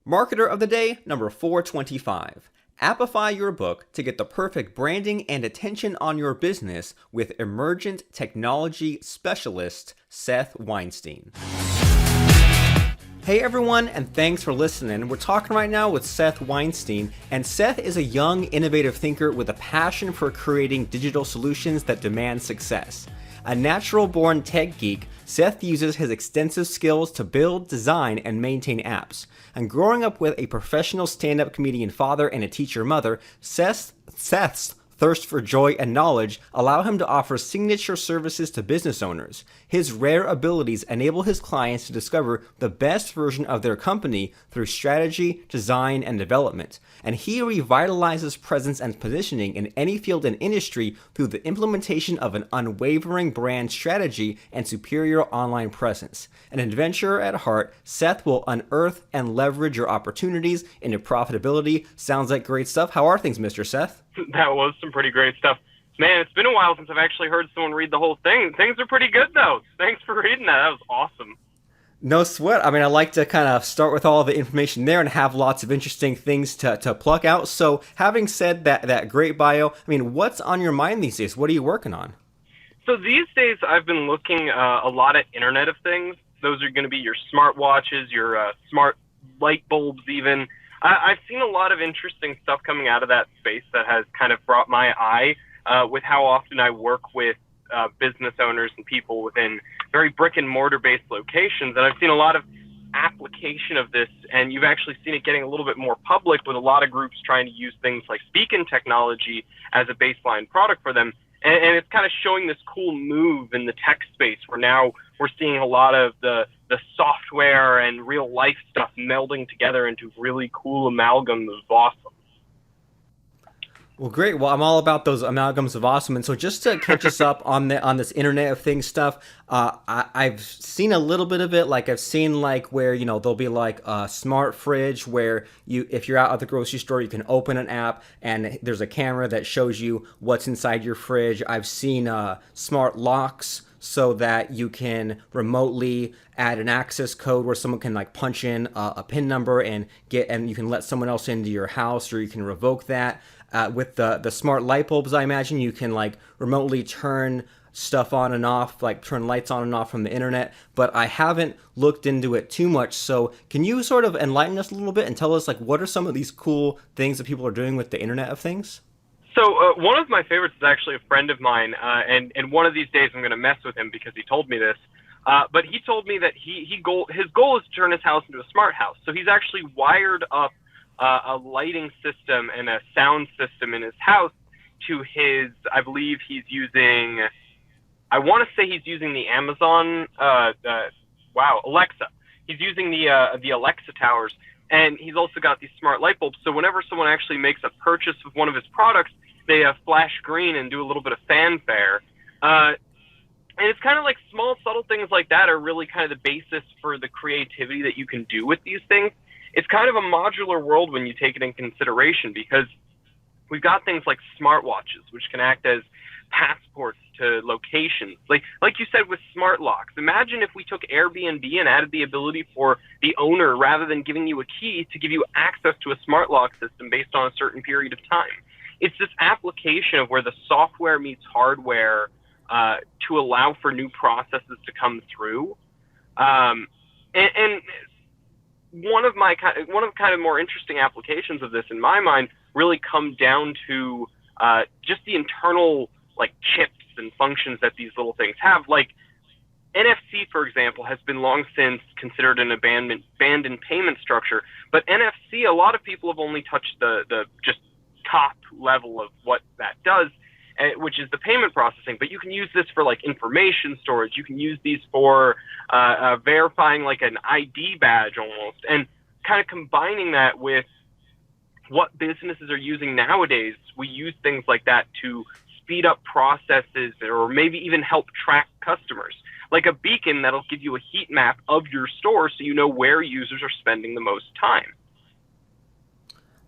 Marketer of the Day, number 425. Appify Your Book to get the perfect branding and attention on your business with Emergent technology specialist Seth Weinstein. Hey everyone, and thanks for listening. We're talking right now with Seth Weinstein, and Seth is a young, innovative thinker with a passion for creating digital solutions that demand success. A natural-born tech geek, Seth uses his extensive skills to build, design, and maintain apps. And growing up with a professional stand-up comedian father and a teacher mother, Seth's thirst for joy and knowledge allow him to offer signature services to business owners. His rare abilities enable his clients to discover the best version of their company through strategy, design, and development. And he revitalizes presence and positioning in any field and industry through the implementation of an unwavering brand strategy and superior online presence. An adventurer at heart, Seth will unearth and leverage your opportunities into profitability. Sounds like great stuff. How are things, Mr. Seth? That was some pretty great stuff. Man, it's been a while since I've actually heard someone read the whole thing. Things are pretty good, though. Thanks for reading that. That was awesome. No sweat. I mean, I like to kind of start with all the information there and have lots of interesting things to pluck out. So having said that great bio, I mean, what's on your mind these days? What are you working on? So these days, I've been looking a lot at Internet of Things. Those are going to be your smartwatches, your smart light bulbs even. I've seen a lot of interesting stuff coming out of that space that has kind of brought my eye with how often I work with business owners and people within very brick and mortar based locations. And I've seen a lot of application of this, and you've actually seen it getting a little bit more public with a lot of groups trying to use things like beacon technology as a baseline product for them. And it's kind of showing this cool move in the tech space where now we're seeing a lot of the software and real life stuff melding together into really cool amalgams of awesome. Well, great. Well, I'm all about those amalgams of awesome. And so just to catch us up on this Internet of Things stuff, I've seen a little bit of it. Like I've seen like where, there'll be like a smart fridge where if you're out at the grocery store, you can open an app and there's a camera that shows you what's inside your fridge. I've seen smart locks so that you can remotely add an access code where someone can like punch in a PIN number and you can let someone else into your house, or you can revoke that. With the smart light bulbs, I imagine you can like remotely turn stuff on and off, like turn lights on and off from the internet, but I haven't looked into it too much. So can you sort of enlighten us a little bit and tell us like what are some of these cool things that people are doing with the Internet of Things? So one of my favorites is actually a friend of mine, and one of these days I'm going to mess with him because he told me this. But he told me that his goal is to turn his house into a smart house. So he's actually wired up a lighting system and a sound system in his house to his, I believe he's using, I want to say he's using the Amazon, Alexa. He's using the Alexa towers, and he's also got these smart light bulbs. So whenever someone actually makes a purchase of one of his products, they flash green and do a little bit of fanfare. And it's kind of like small, subtle things like that are really kind of the basis for the creativity that you can do with these things. It's kind of a modular world when you take it in consideration, because we've got things like smartwatches, which can act as passports to locations. Like you said with smart locks. Imagine if we took Airbnb and added the ability for the owner, rather than giving you a key, to give you access to a smart lock system based on a certain period of time. It's this application of where the software meets hardware to allow for new processes to come through. And one of kind of more interesting applications of this, in my mind, really come down to just the internal like chips and functions that these little things have. Like NFC, for example, has been long since considered an abandoned payment structure. But NFC, a lot of people have only touched the just top level of what that does, which is the payment processing. But you can use this for like information storage. You can use these for verifying like an ID badge almost, and kind of combining that with what businesses are using nowadays. We use things like that to speed up processes, or maybe even help track customers. Like a beacon that'll give you a heat map of your store so you know where users are spending the most time.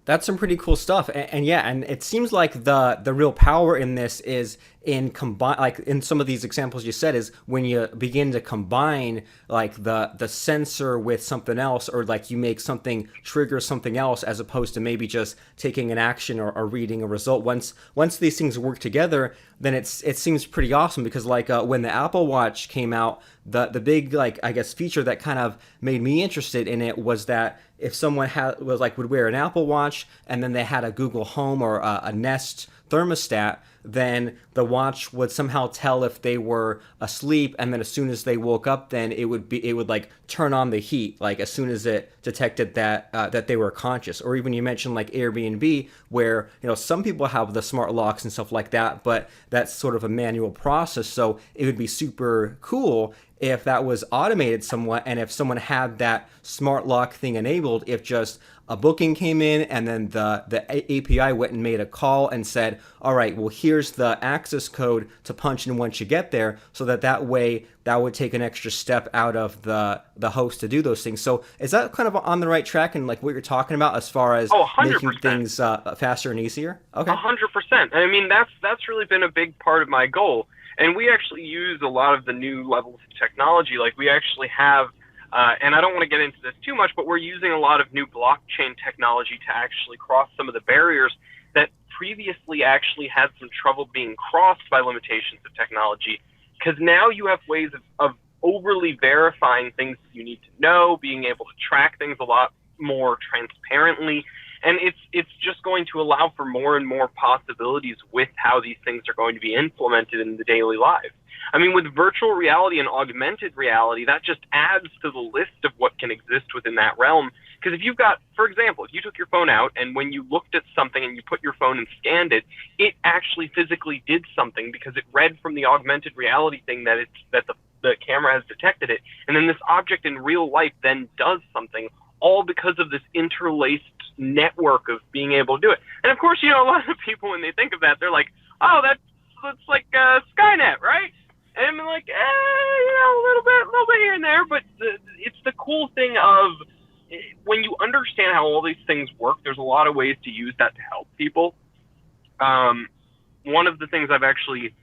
That's some pretty cool stuff. And yeah, and it seems like the real power in this is in some of these examples you said, is when you begin to combine like the sensor with something else, or like you make something trigger something else, as opposed to maybe just taking an action or reading a result. Once these things work together, then it seems pretty awesome. Because like when the Apple Watch came out, the big, like, I guess, feature that kind of made me interested in it was that if someone would wear an Apple Watch and then they had a Google Home or a Nest thermostat, then the watch would somehow tell if they were asleep, and then as soon as they woke up, then it would like turn on the heat, like as soon as it detected that they were conscious. Or even you mentioned like Airbnb, where some people have the smart locks and stuff like that, but that's sort of a manual process. So it would be super cool if that was automated somewhat, and if someone had that smart lock thing enabled, if just a booking came in and then the API went and made a call and said, all right, well, here's the access code to punch in once you get there, so that way that would take an extra step out of the host to do those things. So is that kind of on the right track, and like what you're talking about as far as making things faster and easier? Okay. 100%. I mean, that's really been a big part of my goal. And we actually use a lot of the new levels of technology. Like we actually have, and I don't want to get into this too much, but we're using a lot of new blockchain technology to actually cross some of the barriers that previously actually had some trouble being crossed by limitations of technology. Because now you have ways of overly verifying things that you need to know, being able to track things a lot more transparently. And it's just going to allow for more and more possibilities with how these things are going to be implemented in the daily life. I mean, with virtual reality and augmented reality, that just adds to the list of what can exist within that realm. Because if you've got, for example, if you took your phone out and when you looked at something and you put your phone and scanned it, it actually physically did something because it read from the augmented reality thing that the camera has detected it. And then this object in real life then does something, all because of this interlaced network of being able to do it. And of course, a lot of people, when they think of that, they're like, oh, that's like Skynet, right? And I'm like, a little bit here and there, but it's the cool thing of when you understand how all these things work, there's a lot of ways to use that to help people. One of the things I've actually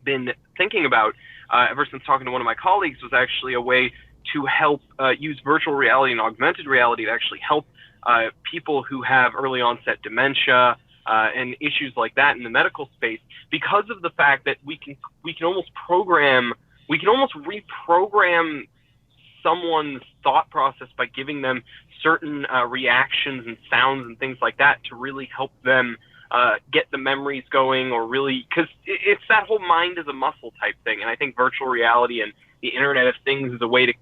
been thinking about ever since talking to one of my colleagues was actually a way to help use virtual reality and augmented reality to actually help people who have early onset dementia and issues like that in the medical space, because of the fact that we can almost reprogram someone's thought process by giving them certain reactions and sounds and things like that to really help them get the memories going, or really, because it's that whole mind as a muscle type thing. And I think virtual reality and the Internet of Things is a way to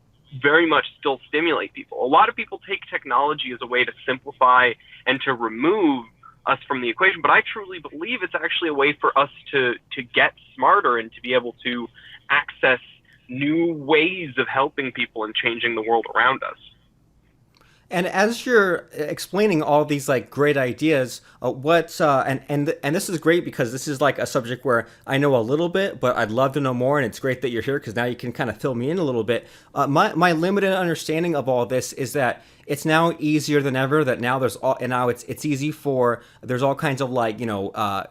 very much still stimulate people. A lot of people take technology as a way to simplify and to remove us from the equation, but I truly believe it's actually a way for us to get smarter and to be able to access new ways of helping people and changing the world around us. And as you're explaining all these like great ideas, and this is great because this is like a subject where I know a little bit, but I'd love to know more. And it's great that you're here because now you can kind of fill me in a little bit. My limited understanding of all this is that it's now easier than ever. That now it's easy there's all kinds of like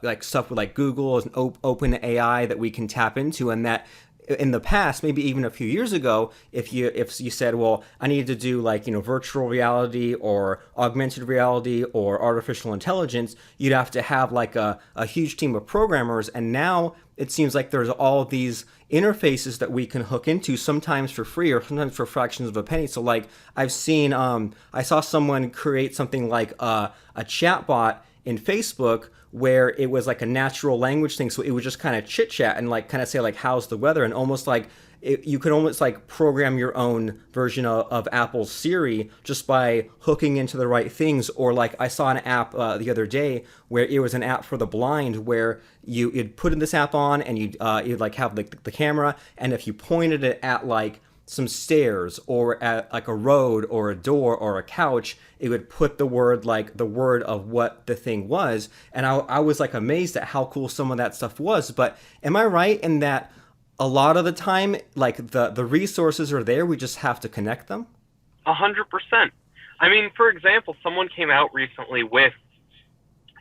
like stuff with like Google and Open AI that we can tap into, and that in the past, maybe even a few years ago, if you said, well, I need to do like virtual reality or augmented reality or artificial intelligence, you'd have to have like a huge team of programmers. And now it seems like there's all of these interfaces that we can hook into, sometimes for free or sometimes for fractions of a penny. So like I saw someone create something like a chatbot in Facebook where it was like a natural language thing. So it would just kind of chit chat and like kind of say like, how's the weather? And almost like you could almost like program your own version of Apple's Siri just by hooking into the right things. Or like I saw an app the other day where it was an app for the blind where you'd put in this app on and you'd like have the camera. And if you pointed it at like some stairs or at like a road or a door or a couch, it would put the word of what the thing was. And I was like amazed at how cool some of that stuff was. But am I right in that a lot of the time, like the resources are there, we just have to connect them? 100%. I mean, for example, someone came out recently with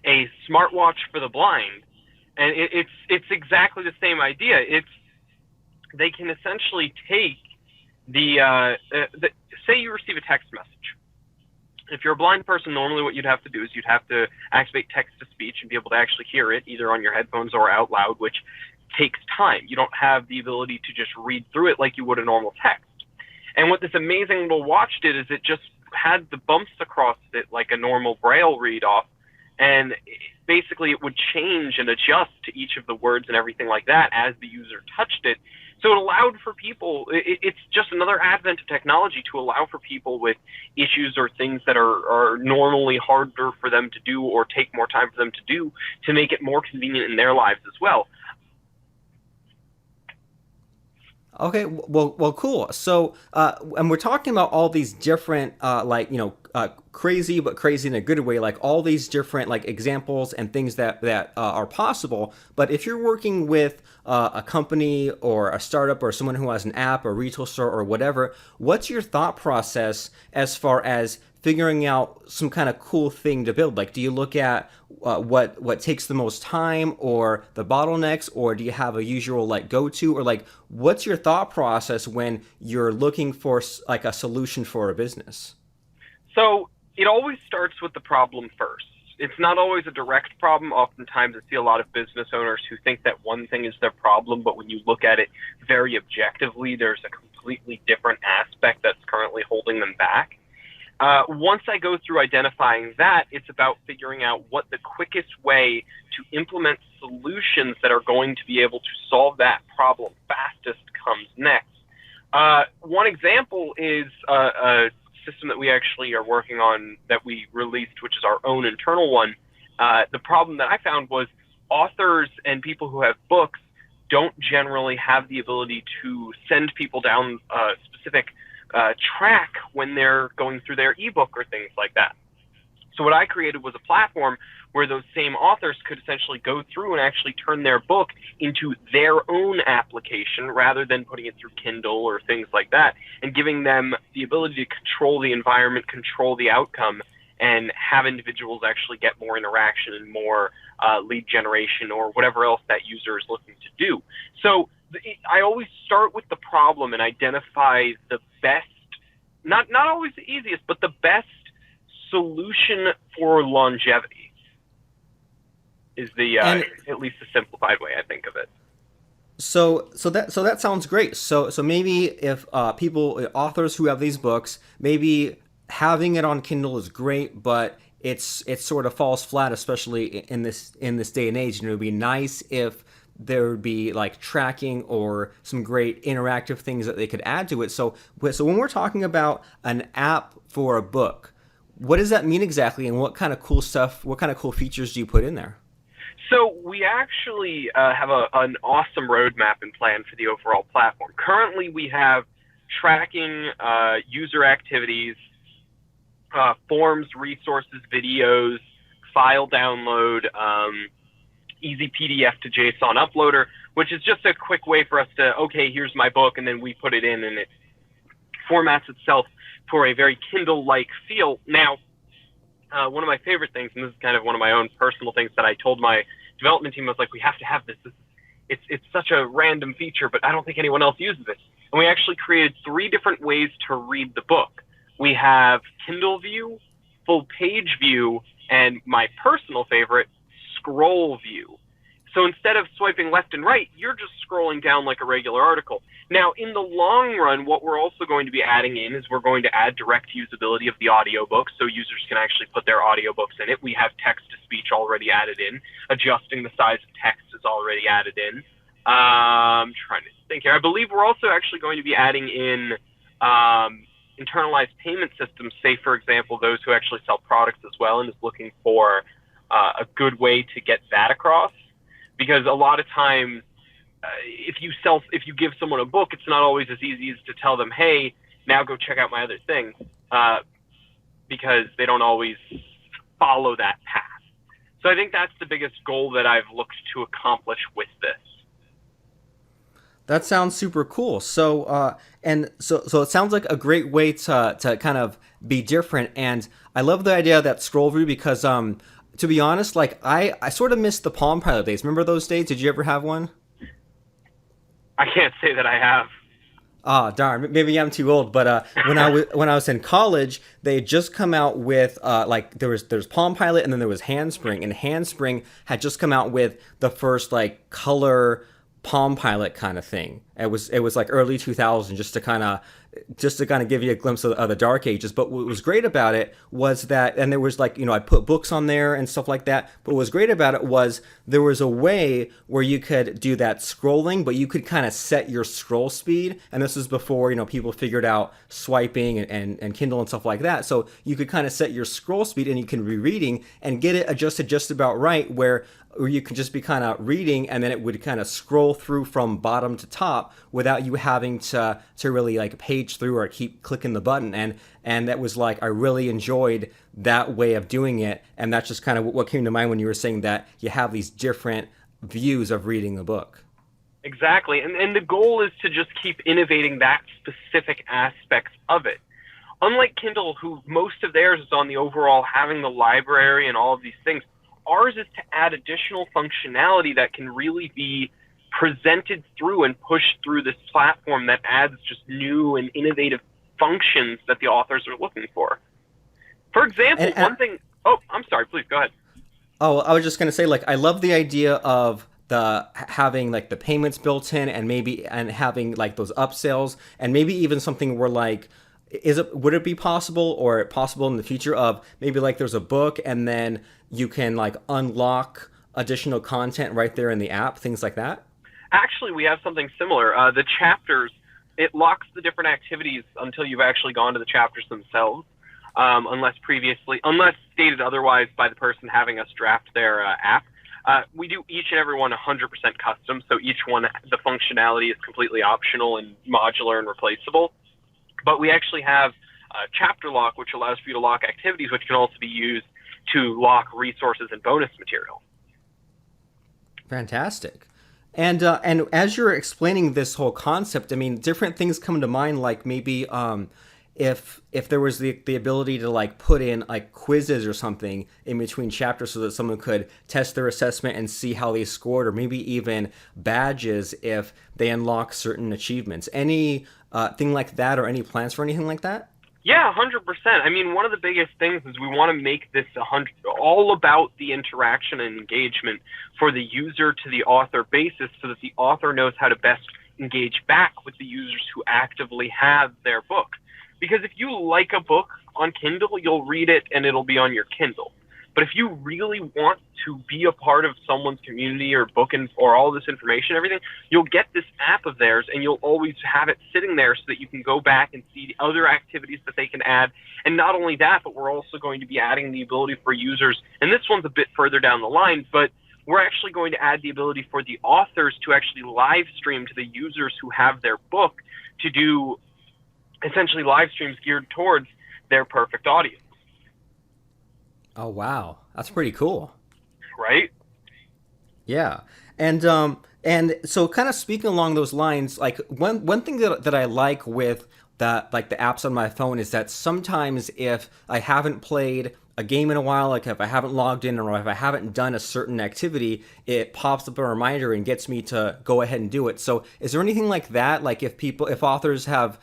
a smartwatch for the blind And it's exactly the same idea. They can essentially take say you receive a text message. If you're a blind person, normally what you'd have to do is you'd have to activate text-to-speech and be able to actually hear it either on your headphones or out loud, which takes time. You don't have the ability to just read through it like you would a normal text. And what this amazing little watch did is it just had the bumps across it like a normal Braille read-off, and basically it would change and adjust to each of the words and everything like that as the user touched it. So it allowed for people, it's just another advent of technology to allow for people with issues or things that are normally harder for them to do or take more time for them to do, to make it more convenient in their lives as well. Okay, well, cool. So, and we're talking about all these different, crazy, but crazy in a good way, like all these different like examples and things that are possible. But if you're working with a company or a startup or someone who has an app or retail store or whatever, what's your thought process as far as figuring out some kind of cool thing to build? Like, do you look at what takes the most time or the bottlenecks, or do you have a usual like go-to, or like what's your thought process when you're looking for like a solution for a business? So it always starts with the problem first. It's not always a direct problem. Oftentimes I see a lot of business owners who think that one thing is their problem, but when you look at it very objectively, there's a completely different aspect that's currently holding them back. Once I go through identifying that, it's about figuring out what the quickest way to implement solutions that are going to be able to solve that problem fastest comes next. One example is a system that we actually are working on that we released, which is our own internal one. The problem that I found was authors and people who have books don't generally have the ability to send people down a specific track when they're going through their ebook or things like that. So what I created was a platform where those same authors could essentially go through and actually turn their book into their own application rather than putting it through Kindle or things like that, and giving them the ability to control the environment, control the outcome, and have individuals actually get more interaction and more lead generation or whatever else that user is looking to do. So I always start with the problem and identify the best, not always the easiest, but the best solution for longevity is the at least the simplified way I think of it. So that sounds great. So maybe if authors who have these books, maybe having it on Kindle is great, but it sort of falls flat, especially in this day and age. And it would be nice if there would be like tracking or some great interactive things that they could add to it. So when we're talking about an app for a book, what does that mean exactly, and what kind of cool features do you put in there? So we actually have an awesome roadmap and plan for the overall platform. Currently, we have tracking user activities, forms, resources, videos, file download, easy PDF to JSON uploader, which is just a quick way for us to, okay, here's my book, and then we put it in, and it formats itself for a very Kindle-like feel. Now, one of my favorite things, and this is kind of one of my own personal things that I told my development team, I was like, we have to have this. It's such a random feature, but I don't think anyone else uses it. And we actually created 3 different ways to read the book. We have Kindle view, full page view, and my personal favorite, scroll view. So instead of swiping left and right, you're just scrolling down like a regular article. Now, in the long run, what we're also going to be adding in is we're going to add direct usability of the audiobook, so users can actually put their audiobooks in it. We have text-to-speech already added in. Adjusting the size of text is already added in. I'm trying to think here. I believe we're also actually going to be adding in internalized payment systems, say, for example, those who actually sell products as well and is looking for a good way to get that across. Because a lot of times, if you give someone a book, it's not always as easy as to tell them, hey, now go check out my other thing, because they don't always follow that path. So I think that's the biggest goal that I've looked to accomplish with this. That sounds super cool. So so it sounds like a great way to kind of be different. And I love the idea of that scroll view because To be honest, like I sort of missed the Palm Pilot days. Remember those days? Did you ever have one? I can't say that I have. Ah, darn. Maybe I'm too old, but when I was in college, they had just come out with like there's Palm Pilot and then there was Handspring, and Handspring had just come out with the first like color Palm Pilot kind of thing. It was like early 2000, just to kind of give you a glimpse of the dark ages. But what was great about it was that, and there was like, I put books on there and stuff like that. But what was great about it was there was a way where you could do that scrolling, but you could kind of set your scroll speed. And this is before, people figured out swiping and Kindle and stuff like that. So you could kind of set your scroll speed and you can be reading and get it adjusted just about right where you could just be kind of reading and then it would kind of scroll through from bottom to top without you having to really like page through or keep clicking the button. And that was like, I really enjoyed that way of doing it. And that's just kind of what came to mind when you were saying that you have these different views of reading the book. Exactly. And the goal is to just keep innovating that specific aspects of it. Unlike Kindle, who most of theirs is on the overall having the library and all of these things, ours is to add additional functionality that can really be presented through and pushed through this platform that adds just new and innovative functions that the authors are looking for. For example, one thing... Oh, I'm sorry. Please, go ahead. Oh, I was just going to say, like, I love the idea of having like the payments built in and having like those upsells and maybe even something where like, would it be possible or possible in the future of maybe like there's a book and then you can like unlock additional content right there in the app, things like that? Actually, we have something similar. The chapters, it locks the different activities until you've actually gone to the chapters themselves, unless stated otherwise by the person having us draft their app. We do each and every one 100% custom, so each one, the functionality is completely optional and modular and replaceable. But we actually have chapter lock, which allows for you to lock activities, which can also be used to lock resources and bonus material. Fantastic. And as you're explaining this whole concept, I mean, different things come to mind, like maybe if there was the ability to like put in like quizzes or something in between chapters so that someone could test their assessment and see how they scored, or maybe even badges if they unlock certain achievements. Any thing like that, or any plans for anything like that? Yeah, 100%. I mean, one of the biggest things is we want to make this all about the interaction and engagement for the user to the author basis so that the author knows how to best engage back with the users who actively have their book. Because if you like a book on Kindle, you'll read it and it'll be on your Kindle. But if you really want to be a part of someone's community or book or all this information, everything, you'll get this app of theirs and you'll always have it sitting there so that you can go back and see the other activities that they can add. And not only that, but we're also going to be adding the ability for users, and this one's a bit further down the line, but we're actually going to add the ability for the authors to actually live stream to the users who have their book to do essentially live streams geared towards their perfect audience. Oh, wow. That's pretty cool. Right? Yeah. And so kind of speaking along those lines, like one thing that I like with the apps on my phone is that sometimes if I haven't played a game in a while, like if I haven't logged in or if I haven't done a certain activity, it pops up a reminder and gets me to go ahead and do it. So is there anything like that? Like if authors have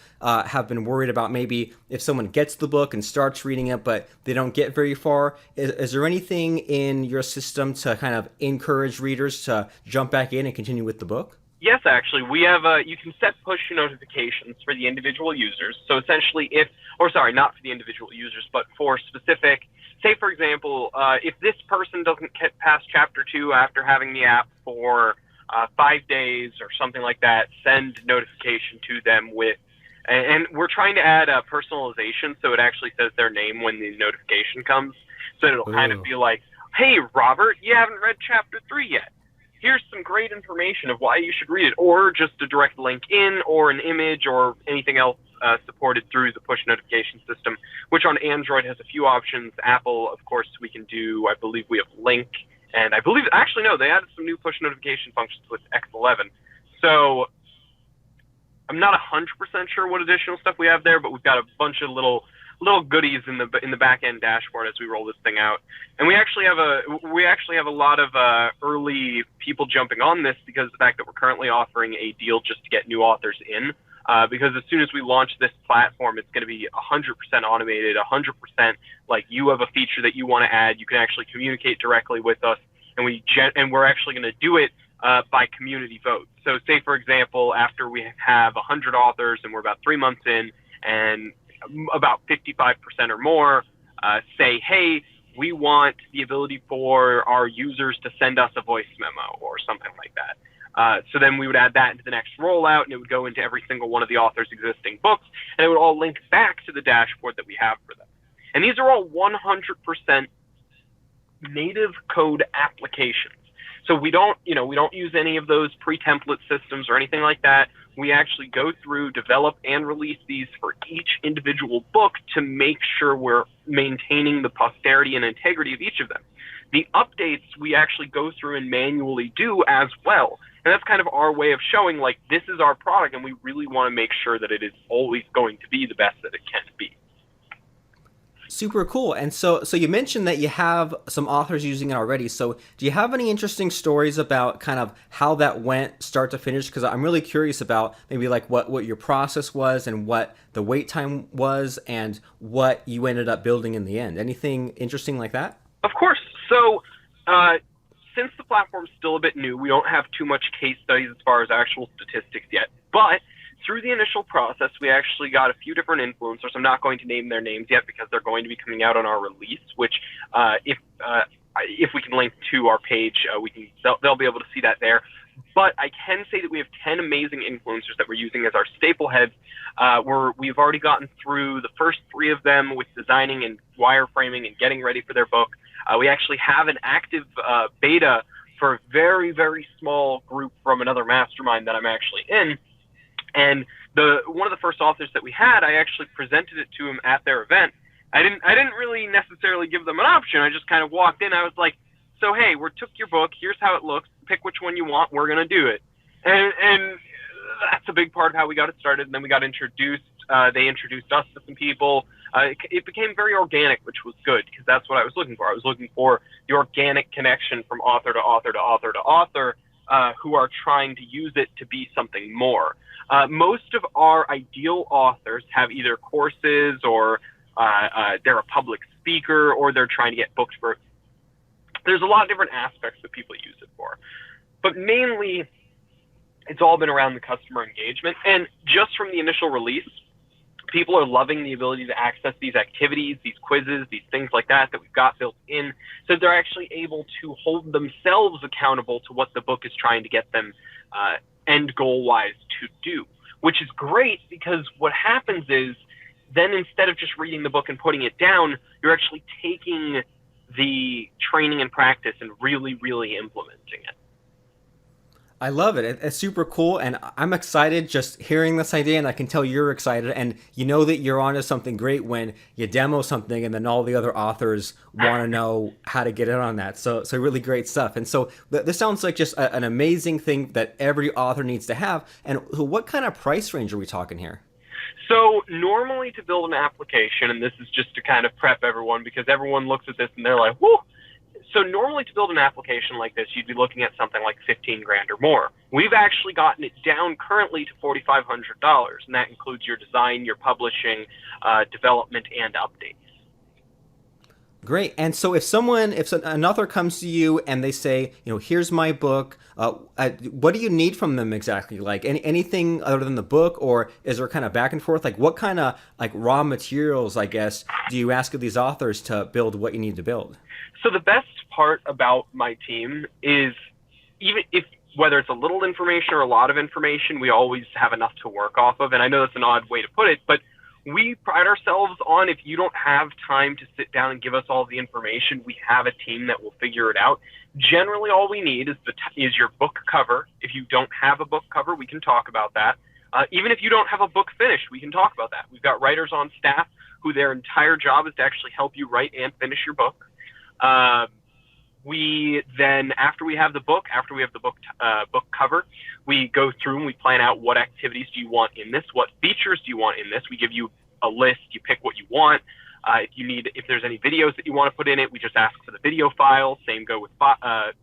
been worried about maybe if someone gets the book and starts reading it, but they don't get very far, is there anything in your system to kind of encourage readers to jump back in and continue with the book? Yes, actually, we have you can set push notifications for the individual users. So essentially not for the individual users, but for specific, say for example, if this person doesn't get past chapter 2 after having the app for 5 days or something like that, send notification to them and we're trying to add a personalization so it actually says their name when the notification comes. So it'll kind of be like, hey, Robert, you haven't read chapter 3 yet. Here's some great information of why you should read it, or just a direct link in, or an image, or anything else supported through the push notification system, which on Android has a few options. Apple, of course, we can do, I believe we have link, and I believe, actually no, they added some new push notification functions with X11. So I'm not 100% sure what additional stuff we have there, but we've got a bunch of little little goodies in the back end dashboard as we roll this thing out. And we actually have a lot of early people jumping on this because of the fact that we're currently offering a deal just to get new authors in. Because as soon as we launch this platform, it's going to be 100% automated, 100% like you have a feature that you want to add, you can actually communicate directly with us, and we're actually going to do it by community vote. So say, for example, after we have 100 authors and we're about 3 months in, and about 55% or more say, hey, we want the ability for our users to send us a voice memo or something like that. So then we would add that into the next rollout, and it would go into every single one of the author's existing books, and it would all link back to the dashboard that we have for them. And these are all 100% native code applications. So we don't use any of those pre-template systems or anything like that. We actually go through, develop, and release these for each individual book to make sure we're maintaining the posterity and integrity of each of them. The updates we actually go through and manually do as well. And that's kind of our way of showing, like, this is our product, and we really want to make sure that it is always going to be the best that it can be. Super cool. And so you mentioned that you have some authors using it already. So do you have any interesting stories about kind of how that went start to finish? Because I'm really curious about maybe like what your process was and what the wait time was and what you ended up building in the end. Anything interesting like that? Of course. So since the platform's still a bit new, we don't have too much case studies as far as actual statistics yet. But through the initial process, we actually got a few different influencers. I'm not going to name their names yet because they're going to be coming out on our release, which if we can link to our page, they'll be able to see that there. But I can say that we have 10 amazing influencers that we're using as our staple heads. We've already gotten through the first 3 of them with designing and wireframing and getting ready for their book. We actually have an active beta for a very, very small group from another mastermind that I'm actually in. And one of the first authors that we had, I actually presented it to him at their event. I didn't really necessarily give them an option. I just kind of walked in. I was like, so, hey, we took your book. Here's how it looks. Pick which one you want. We're going to do it. And that's a big part of how we got it started. And then we got introduced. They introduced us to some people. It became very organic, which was good because that's what I was looking for. I was looking for the organic connection from author to author to author to author who are trying to use it to be something more. Most of our ideal authors have either courses or they're a public speaker or they're trying to get booked for. There's a lot of different aspects that people use it for. But mainly, it's all been around the customer engagement. And just from the initial release, people are loving the ability to access these activities, these quizzes, these things like that we've got built in, so they're actually able to hold themselves accountable to what the book is trying to get them end goal-wise to do, which is great because what happens is then instead of just reading the book and putting it down, you're actually taking the training and practice and really, really implementing it. I love it. It's super cool, and I'm excited just hearing this idea, and I can tell you're excited, and you know that you're onto something great when you demo something, and then all the other authors want to know how to get in on that. So really great stuff. And so this sounds like just an amazing thing that every author needs to have. And what kind of price range are we talking here? So normally to build an application, and this is just to kind of prep everyone because everyone looks at this and they're like, whoo. So normally to build an application like this, you'd be looking at something like $15,000 or more. We've actually gotten it down currently to $4,500, and that includes your design, your publishing, development, and updates. Great. And so if an author comes to you and they say, here's my book, what do you need from them exactly? Like anything other than the book, or is there kind of back and forth? Like what kind of raw materials, I guess, do you ask of these authors to build what you need to build? So the best part about my team is whether it's a little information or a lot of information, we always have enough to work off of. And I know that's an odd way to put it, but we pride ourselves on, if you don't have time to sit down and give us all the information, we have a team that will figure it out. Generally, all we need is your book cover. If you don't have a book cover, we can talk about that. Even if you don't have a book finished, we can talk about that. We've got writers on staff who their entire job is to actually help you write and finish your book. We then, after we have the book book cover, we go through and we plan out what activities do you want in this, what features do you want in this. We give you a list. You pick what you want. If there's any videos that you want to put in it, we just ask for the video files. Same go with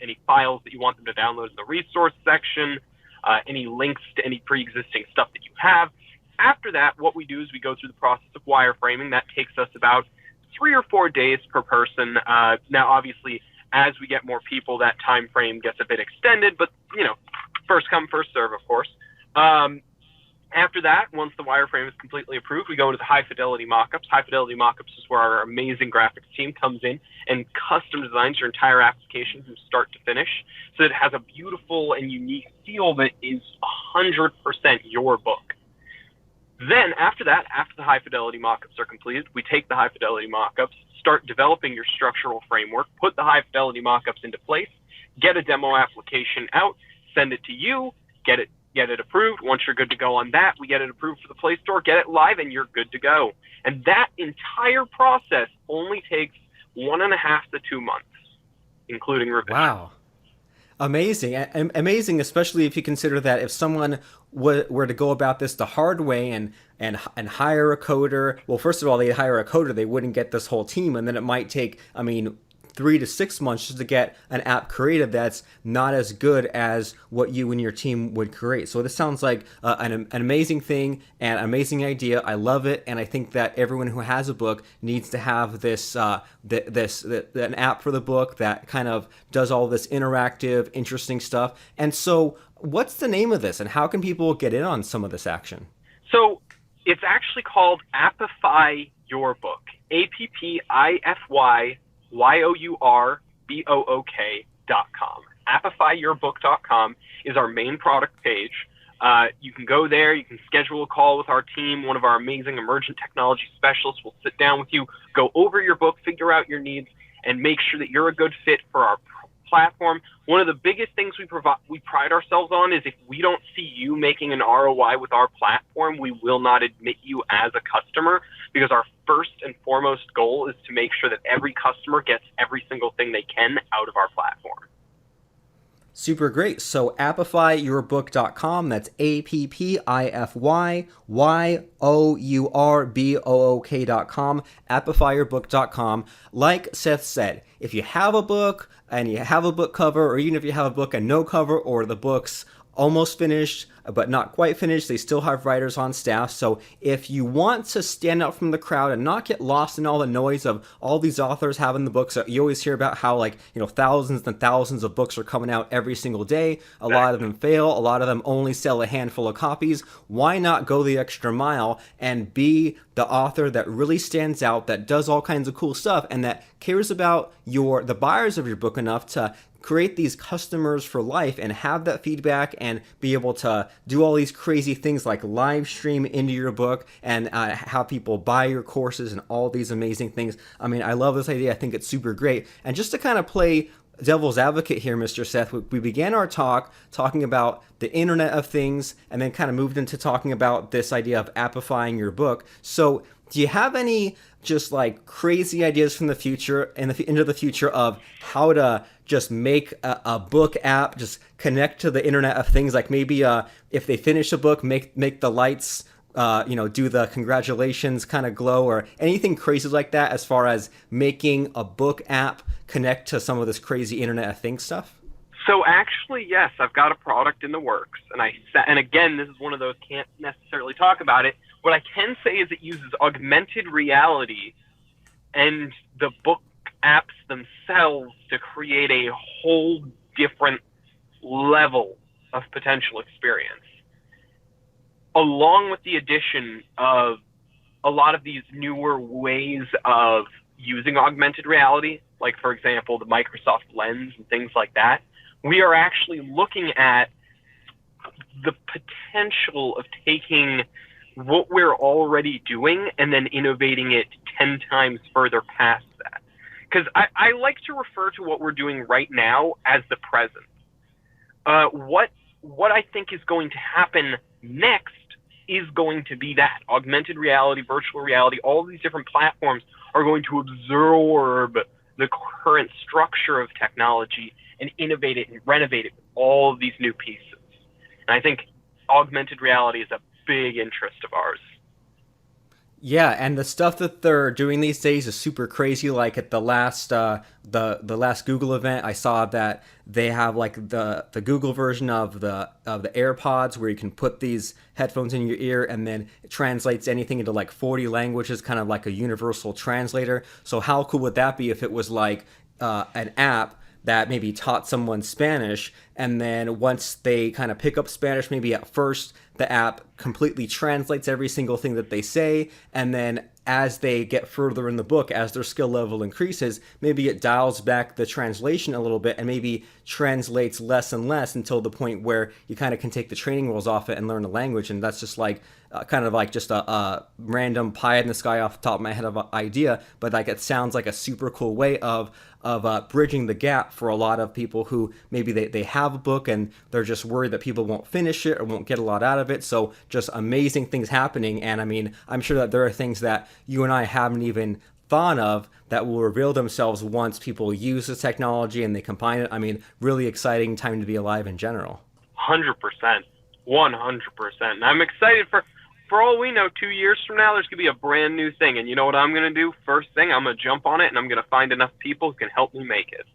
any files that you want them to download in the resource section, any links to any pre-existing stuff that you have. After that, what we do is we go through the process of wireframing. That takes us about 3 or 4 days per person. Now, obviously, as we get more people, that time frame gets a bit extended, but, first come, first serve, of course. After that, once the wireframe is completely approved, we go into the high fidelity mockups. High fidelity mockups is where our amazing graphics team comes in and custom designs your entire application from start to finish, so that it has a beautiful and unique feel that is 100% your book. Then after that, after the high fidelity mockups are completed, we take the high fidelity mockups, start developing your structural framework, put the high fidelity mockups into place, get a demo application out, send it to you, get it approved. Once you're good to go on that, we get it approved for the Play Store, get it live, and you're good to go. And that entire process only takes 1.5 to 2 months, including revision. Wow. Amazing. Amazing, especially if you consider that if someone were to go about this the hard way and hire a coder, well, first of all, they hire a coder, they wouldn't get this whole team, and then it might take, 3 to 6 months just to get an app created that's not as good as what you and your team would create. So this sounds like an amazing thing and an amazing idea. I love it, and I think that everyone who has a book needs to have this an app for the book that kind of does all this interactive, interesting stuff. And so, what's the name of this, and how can people get in on some of this action? So it's actually called Appify Your Book. AppifyYourBook.com. Appifyyourbook.com is our main product page. You can go there. You can schedule a call with our team. One of our amazing Emergent technology specialists will sit down with you, go over your book, figure out your needs, and make sure that you're a good fit for our platform. One of the biggest things we pride ourselves on is if we don't see you making an ROI with our platform, we will not admit you as a customer, because our first and foremost goal is to make sure that every customer gets every single thing they can out of our platform. Super great. So appifyyourbook.com, that's AppifyYourBook.com, appifyyourbook.com. Like Seth said, if you have a book and you have a book cover, or even if you have a book and no cover, or the book's almost finished but not quite finished, they still have writers on staff. So if you want to stand out from the crowd and not get lost in all the noise of all these authors having the books, you always hear about how thousands and thousands of books are coming out every single day. A lot of them fail. A lot of them only sell a handful of copies. Why not go the extra mile and be the author that really stands out, that does all kinds of cool stuff, and that cares about the buyers of your book enough to create these customers for life and have that feedback and be able to do all these crazy things like live stream into your book and have people buy your courses and all these amazing things. I love this idea. I think it's super great. And just to kind of play devil's advocate here, Mr. Seth, we began our talk talking about the Internet of Things and then kind of moved into talking about this idea of appifying your book. So do you have any just like crazy ideas from the future and into the future of how to just make a book app just connect to the Internet of Things? Like maybe if they finish a book, make the lights do the congratulations kind of glow, or anything crazy like that as far as making a book app connect to some of this crazy Internet of Things stuff? So actually, yes, I've got a product in the works, and again, this is one of those can't necessarily talk about it. What I can say is it uses augmented reality and the book apps themselves to create a whole different level of potential experience, along with the addition of a lot of these newer ways of using augmented reality, like, for example, the Microsoft Lens and things like that. We are actually looking at the potential of taking what we're already doing and then innovating it 10 times further past that. Because I like to refer to what we're doing right now as the present. What I think is going to happen next is going to be that. Augmented reality, virtual reality, all these different platforms are going to absorb the current structure of technology and innovate it and renovate it with all of these new pieces. And I think augmented reality is a big interest of ours. Yeah, and the stuff that they're doing these days is super crazy. Like at the last the last Google event, I saw that they have like the Google version of the AirPods where you can put these headphones in your ear and then it translates anything into like 40 languages, kind of like a universal translator. So how cool would that be if it was like an app that maybe taught someone Spanish, and then once they kind of pick up Spanish, maybe at first the app completely translates every single thing that they say, and then as they get further in the book, as their skill level increases, maybe it dials back the translation a little bit and maybe translates less and less until the point where you kind of can take the training wheels off it and learn the language. And that's just like kind of like just a random pie in the sky off the top of my head of an idea, but like it sounds like a super cool way of bridging the gap for a lot of people who maybe they have a book and they're just worried that people won't finish it or won't get a lot out of it. So just amazing things happening. And I mean, I'm sure that there are things that you and I haven't even thought of that will reveal themselves once people use the technology and they combine it. I mean, really exciting time to be alive in general. 100%. 100%. And I'm excited for all we know, 2 years from now, there's going to be a brand new thing. And you know what I'm going to do? First thing, I'm going to jump on it and I'm going to find enough people who can help me make it.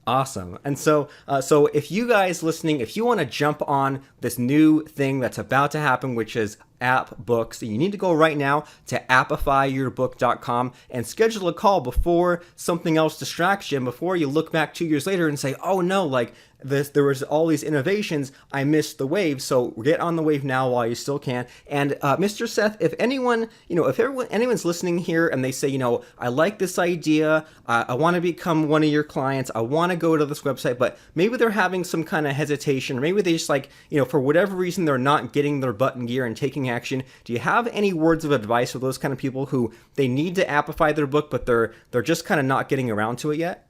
Awesome. And so if you guys listening, if you want to jump on this new thing that's about to happen, which is app books, you need to go right now to appifyyourbook.com and schedule a call before something else distracts you and before you look back 2 years later and say, oh no, like there was all these innovations, I missed the wave. So get on the wave now while you still can. And Mr. Seth, if anyone, anyone's listening here and they say, I like this idea, I want to become one of your clients, I want to go to this website, but maybe they're having some kind of hesitation, or maybe they just like, for whatever reason, they're not getting their butt in gear and taking action. Do you have any words of advice for those kind of people who they need to appify their book, but they're just kind of not getting around to it yet?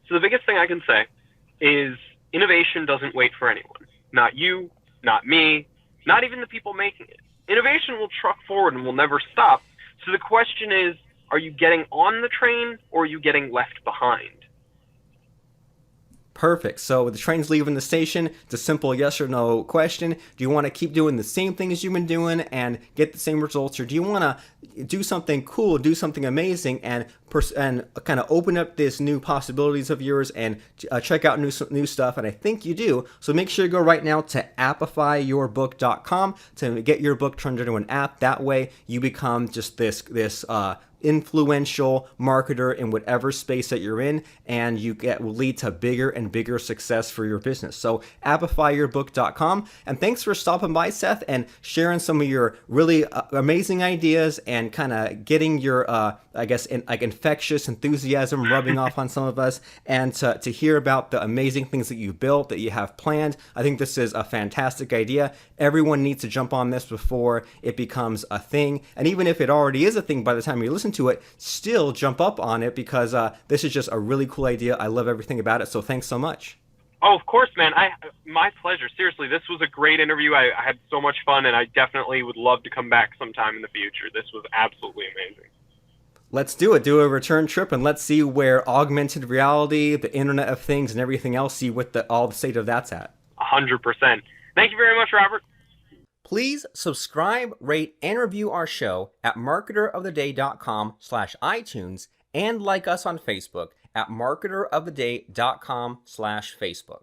So the biggest thing I can say is innovation doesn't wait for anyone. Not you, not me, not even the people making it. Innovation will truck forward and will never stop. So the question is, are you getting on the train or are you getting left behind? Perfect. So the train's leaving the station. It's a simple yes or no question. Do you want to keep doing the same thing as you've been doing and get the same results, or do you want to do something cool, do something amazing, and kind of open up this new possibilities of yours and check out new stuff? And I think you do. So make sure you go right now to appifyyourbook.com to get your book turned into an app. That way you become just this influential marketer in whatever space that you're in, and will lead to bigger and bigger success for your business. So appifyyourbook.com. And thanks for stopping by, Seth, and sharing some of your really amazing ideas and kind of getting your infectious enthusiasm rubbing off on some of us, and to hear about the amazing things that you built, that you have planned. I think this is a fantastic idea. Everyone needs to jump on this before it becomes a thing. And even if it already is a thing by the time you listen to it, still jump up on it, because this is just a really cool idea. I love everything about it. So thanks so much. Oh, of course, man. My pleasure. Seriously, this was a great interview. I had so much fun, and I definitely would love to come back sometime in the future. This was absolutely amazing. Let's do it. Do a return trip, and let's see where augmented reality, the Internet of Things, and everything else, see what all the state of that's at. 100%. Thank you very much, Robert. Please subscribe, rate, and review our show at marketeroftheday.com/iTunes, and like us on Facebook at marketeroftheday.com/Facebook.